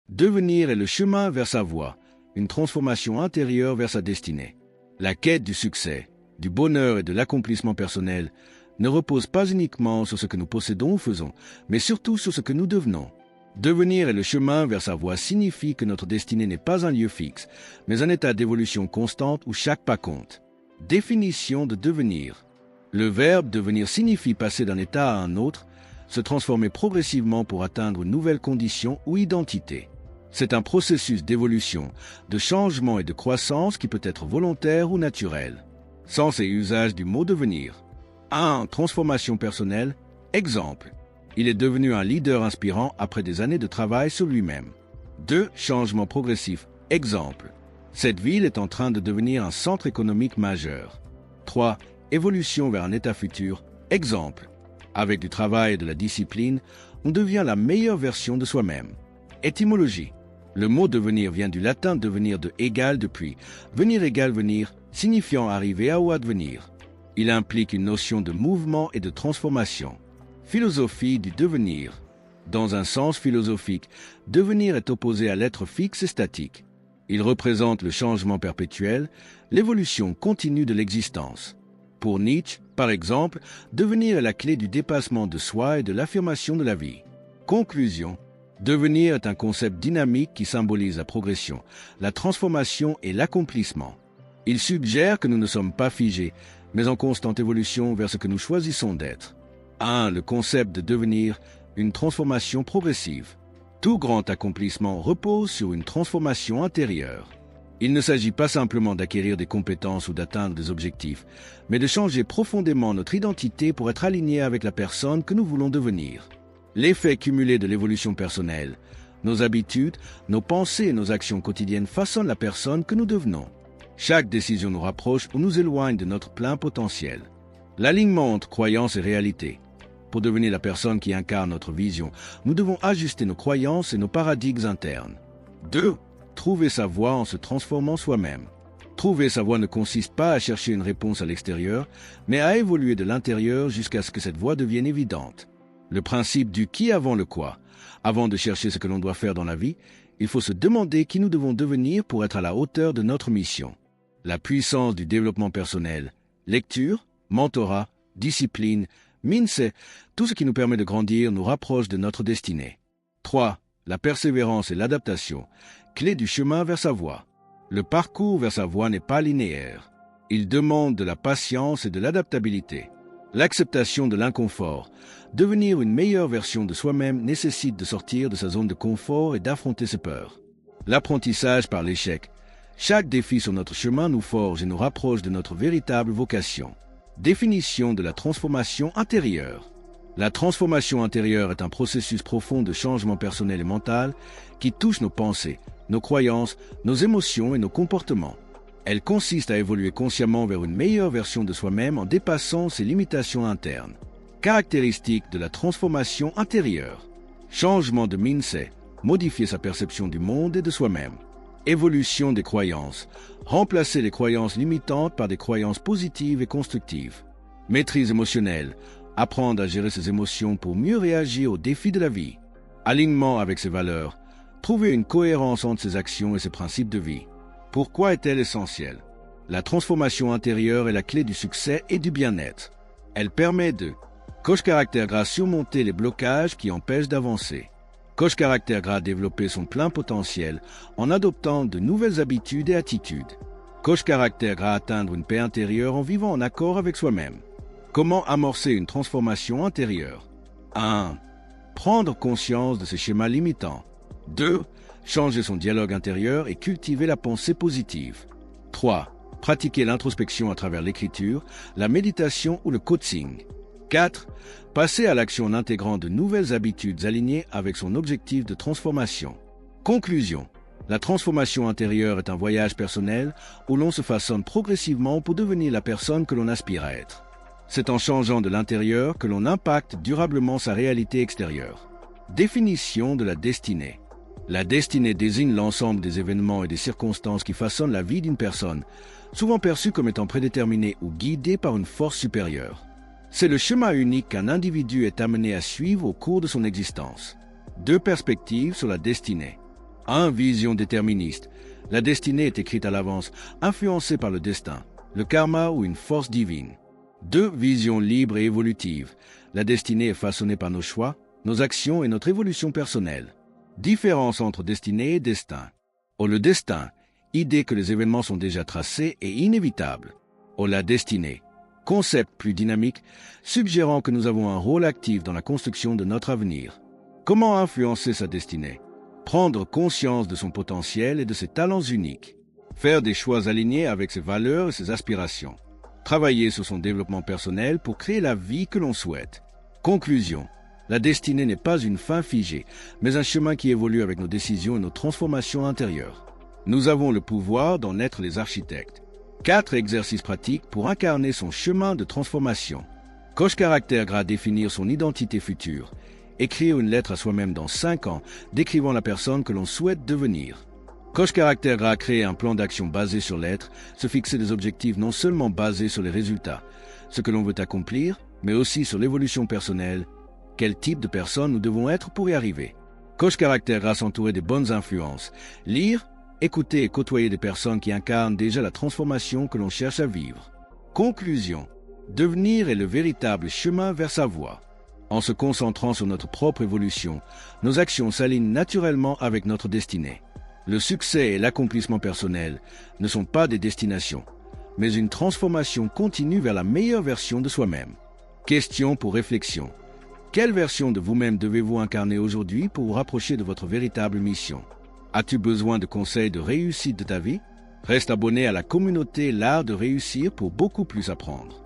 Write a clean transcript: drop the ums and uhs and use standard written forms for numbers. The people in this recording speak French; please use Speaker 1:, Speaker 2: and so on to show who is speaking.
Speaker 1: Devenir est le chemin vers sa voie, une transformation intérieure vers sa destinée. La quête du succès, du bonheur et de l'accomplissement personnel ne repose pas uniquement sur ce que nous possédons ou faisons, mais surtout sur ce que nous devenons. Devenir est le chemin vers sa voie signifie que notre destinée n'est pas un lieu fixe, mais un état d'évolution constante où chaque pas compte. Définition de devenir. Le verbe devenir signifie passer d'un état à un autre, se transformer progressivement pour atteindre une nouvelle condition ou identité. C'est un processus d'évolution, de changement et de croissance qui peut être volontaire ou naturel. Sens et usage du mot devenir. 1. Transformation personnelle. Exemple. Il est devenu un leader inspirant après des années de travail sur lui-même. 2. Changement progressif. Exemple. Cette ville est en train de devenir un centre économique majeur. 3. Évolution vers un état futur. Exemple. Avec du travail et de la discipline, on devient la meilleure version de soi-même. Étymologie. Le mot devenir vient du latin devenir de égal depuis, venir égale venir, signifiant arriver à ou advenir. Il implique une notion de mouvement et de transformation. Philosophie du devenir. Dans un sens philosophique, devenir est opposé à l'être fixe et statique. Il représente le changement perpétuel, l'évolution continue de l'existence. Pour Nietzsche, par exemple, devenir est la clé du dépassement de soi et de l'affirmation de la vie. Conclusion. Devenir est un concept dynamique qui symbolise la progression, la transformation et l'accomplissement. Il suggère que nous ne sommes pas figés, mais en constante évolution vers ce que nous choisissons d'être. 1. Le concept de devenir, une transformation progressive. Tout grand accomplissement repose sur une transformation intérieure. Il ne s'agit pas simplement d'acquérir des compétences ou d'atteindre des objectifs, mais de changer profondément notre identité pour être aligné avec la personne que nous voulons devenir. L'effet cumulé de l'évolution personnelle, nos habitudes, nos pensées et nos actions quotidiennes façonnent la personne que nous devenons. Chaque décision nous rapproche ou nous éloigne de notre plein potentiel. L'alignement entre croyances et réalité. Pour devenir la personne qui incarne notre vision, nous devons ajuster nos croyances et nos paradigmes internes. 2. Trouver sa voie en se transformant soi-même. Trouver sa voie ne consiste pas à chercher une réponse à l'extérieur, mais à évoluer de l'intérieur jusqu'à ce que cette voie devienne évidente. Le principe du qui avant le quoi. Avant de chercher ce que l'on doit faire dans la vie, il faut se demander qui nous devons devenir pour être à la hauteur de notre mission. La puissance du développement personnel. Lecture, mentorat, discipline, mindset, tout ce qui nous permet de grandir nous rapproche de notre destinée. 3. La persévérance et l'adaptation, clé du chemin vers sa voie. Le parcours vers sa voie n'est pas linéaire. Il demande de la patience et de l'adaptabilité. L'acceptation de l'inconfort. Devenir une meilleure version de soi-même nécessite de sortir de sa zone de confort et d'affronter ses peurs. L'apprentissage par l'échec. Chaque défi sur notre chemin nous forge et nous rapproche de notre véritable vocation. Définition de la transformation intérieure. La transformation intérieure est un processus profond de changement personnel et mental qui touche nos pensées, nos croyances, nos émotions et nos comportements. Elle consiste à évoluer consciemment vers une meilleure version de soi-même en dépassant ses limitations internes. Caractéristiques de la transformation intérieure. Changement de mindset, modifier sa perception du monde et de soi-même. Évolution des croyances, remplacer les croyances limitantes par des croyances positives et constructives. Maîtrise émotionnelle, apprendre à gérer ses émotions pour mieux réagir aux défis de la vie. Alignement avec ses valeurs, trouver une cohérence entre ses actions et ses principes de vie. Pourquoi est-elle essentielle? La transformation intérieure est la clé du succès et du bien-être. Elle permet de coach caractère gras surmonter les blocages qui empêchent d'avancer. Coach caractère gras développer son plein potentiel en adoptant de nouvelles habitudes et attitudes. Coach caractère gras atteindre une paix intérieure en vivant en accord avec soi-même. Comment amorcer une transformation intérieure? 1. Prendre conscience de ses schémas limitants. 2. Changer son dialogue intérieur et cultiver la pensée positive. 3. Pratiquer l'introspection à travers l'écriture, la méditation ou le coaching. 4. Passer à l'action en intégrant de nouvelles habitudes alignées avec son objectif de transformation. Conclusion. La transformation intérieure est un voyage personnel où l'on se façonne progressivement pour devenir la personne que l'on aspire à être. C'est en changeant de l'intérieur que l'on impacte durablement sa réalité extérieure. Définition de la destinée. La destinée désigne l'ensemble des événements et des circonstances qui façonnent la vie d'une personne, souvent perçue comme étant prédéterminée ou guidée par une force supérieure. C'est le chemin unique qu'un individu est amené à suivre au cours de son existence. 2 perspectives sur la destinée. 1. Vision déterministe. La destinée est écrite à l'avance, influencée par le destin, le karma ou une force divine. 2. Vision libre et évolutive. La destinée est façonnée par nos choix, nos actions et notre évolution personnelle. Différence entre destinée et destin. Le destin, idée que les événements sont déjà tracés et inévitables. La destinée, concept plus dynamique, suggérant que nous avons un rôle actif dans la construction de notre avenir. Comment influencer sa destinée? Prendre conscience de son potentiel et de ses talents uniques. Faire des choix alignés avec ses valeurs et ses aspirations. Travailler sur son développement personnel pour créer la vie que l'on souhaite. Conclusion. La destinée n'est pas une fin figée, mais un chemin qui évolue avec nos décisions et nos transformations intérieures. Nous avons le pouvoir d'en être les architectes. 4 exercices pratiques pour incarner son chemin de transformation. Coche caractère gras définir son identité future. Écrire une lettre à soi-même dans 5 ans, décrivant la personne que l'on souhaite devenir. Coche caractère gras créer un plan d'action basé sur l'être, se fixer des objectifs non seulement basés sur les résultats, ce que l'on veut accomplir, mais aussi sur l'évolution personnelle. Quel type de personne nous devons être pour y arriver? Coche caractère gras s'entourer des bonnes influences. Lire, écouter et côtoyer des personnes qui incarnent déjà la transformation que l'on cherche à vivre. Conclusion. Devenir est le véritable chemin vers sa voie. En se concentrant sur notre propre évolution, nos actions s'alignent naturellement avec notre destinée. Le succès et l'accomplissement personnel ne sont pas des destinations, mais une transformation continue vers la meilleure version de soi-même. Question pour réflexion. Quelle version de vous-même devez-vous incarner aujourd'hui pour vous rapprocher de votre véritable mission? As-tu besoin de conseils de réussite de ta vie? Reste abonné à la communauté L'Art de réussir pour beaucoup plus apprendre.